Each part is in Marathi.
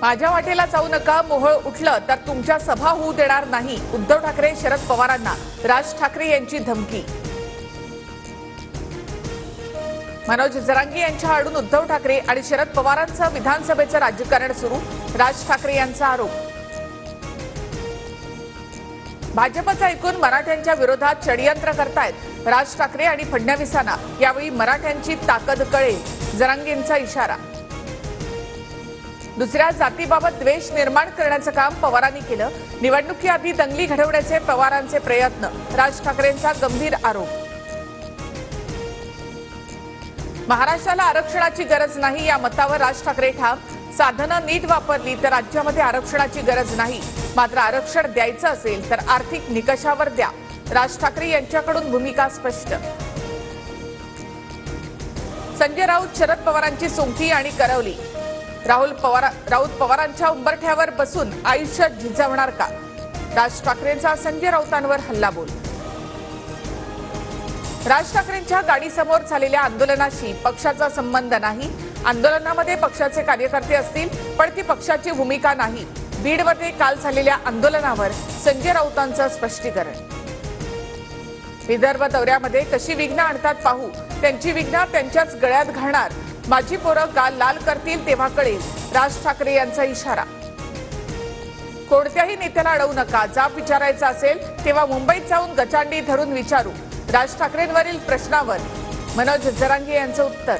माझ्या वाटेला जाऊ नका, मोहळ उठलं तर तुमच्या सभा होऊ देणार नाही. उद्धव ठाकरे शरद पवारांना राज ठाकरे यांची धमकी. मनोज जरांगे यांच्या आडून उद्धव ठाकरे आणि शरद पवारांचं विधानसभेचं राजकारण सुरू. राज ठाकरे यांचा आरोप. भाजपचं ऐकून मराठ्यांच्या विरोधात षडयंत्र करतायत राज ठाकरे आणि फडणवीसांना. यावेळी मराठ्यांची ताकद कळेल, जरांगेंचा इशारा. दुसऱ्या जातीबाबत द्वेष निर्माण करण्याचं काम पवारांनी केलं. निवडणुकीआधी दंगली घडवण्याचे पवारांचे प्रयत्न. राज ठाकरेंचा गंभीर आरोप. महाराष्ट्राला आरक्षणाची गरज नाही या मतावर राज ठाकरे ठाम. साधनं नीट वापरली तर राज्यामध्ये आरक्षणाची गरज नाही. मात्र आरक्षण द्यायचं असेल तर आर्थिक निकषावर द्या. राज ठाकरे यांच्याकडून भूमिका स्पष्ट. संजय राऊत शरद पवारांची सोंगटी आणि करवली. राऊत पवारांच्या उंबरठ्यावर बसून आयुष्य झिजवणार का? राज ठाकरेंचा संजय राऊतांवर हल्लाबोल. राज ठाकरेंच्या गाडीसमोर झालेल्या आंदोलनाशी पक्षाचा संबंध नाही. आंदोलनामध्ये पक्षाचे कार्यकर्ते असतील, पण ती पक्षाची भूमिका नाही. बीडमध्ये काल झालेल्या आंदोलनावर संजय राऊतांचं स्पष्टीकरण. विदर्भ दौऱ्यामध्ये कशी विघ्न आणतात पाहू. त्यांची विघ्न त्यांच्याच गळ्यात घालणार. माझी पोरं गाल लाल करतील तेव्हा कळेल. राज ठाकरे यांचा इशारा. कोणत्याही नेत्याला अडवू नका. जाब विचारायचा असेल तेव्हा मुंबईत जाऊन गचांडी धरून विचारू. राज ठाकरेंवरील प्रश्नावर मनोज जरांगे यांचं उत्तर.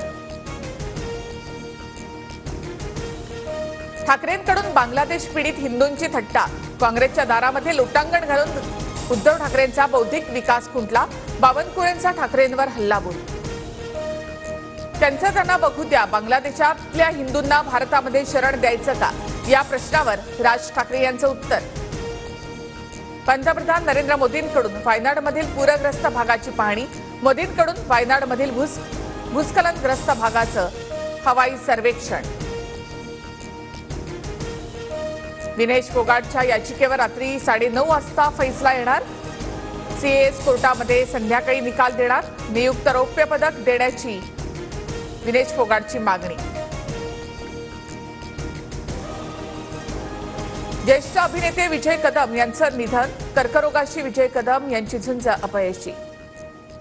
ठाकरेंकडून बांगलादेश पीडित हिंदूंची थट्टा. काँग्रेसच्या दारामध्ये लोटांगण घालून उद्धव ठाकरेंचा बौद्धिक विकास खुंटला. बावनकुळेंचा ठाकरेंवर हल्लाबोल. त्यांचं त्यांना बघू द्या. बांगलादेशातल्या हिंदूंना भारतामध्ये शरण द्यायचं का या प्रश्नावर राज ठाकरे यांचं उत्तर. पंतप्रधान नरेंद्र मोदींकडून वायनाडमधील पूरग्रस्त भागाची पाहणी. मोदींकडून वायनाडमधील भूस्खलनग्रस्त भागाचं हवाई सर्वेक्षण. विनेश फोगाटच्या याचिकेवर रात्री 9:30 वाजता फैसला येणार. सीएस कोर्टामध्ये संध्याकाळी निकाल देणार. नियुक्त रौप्य पदक देण्याची विनेश फोगाटची मागणी. ज्येष्ठ अभिनेते विजय कदम यांचं निधन. कर्करोगाशी विजय कदम यांची झुंज अपयशी.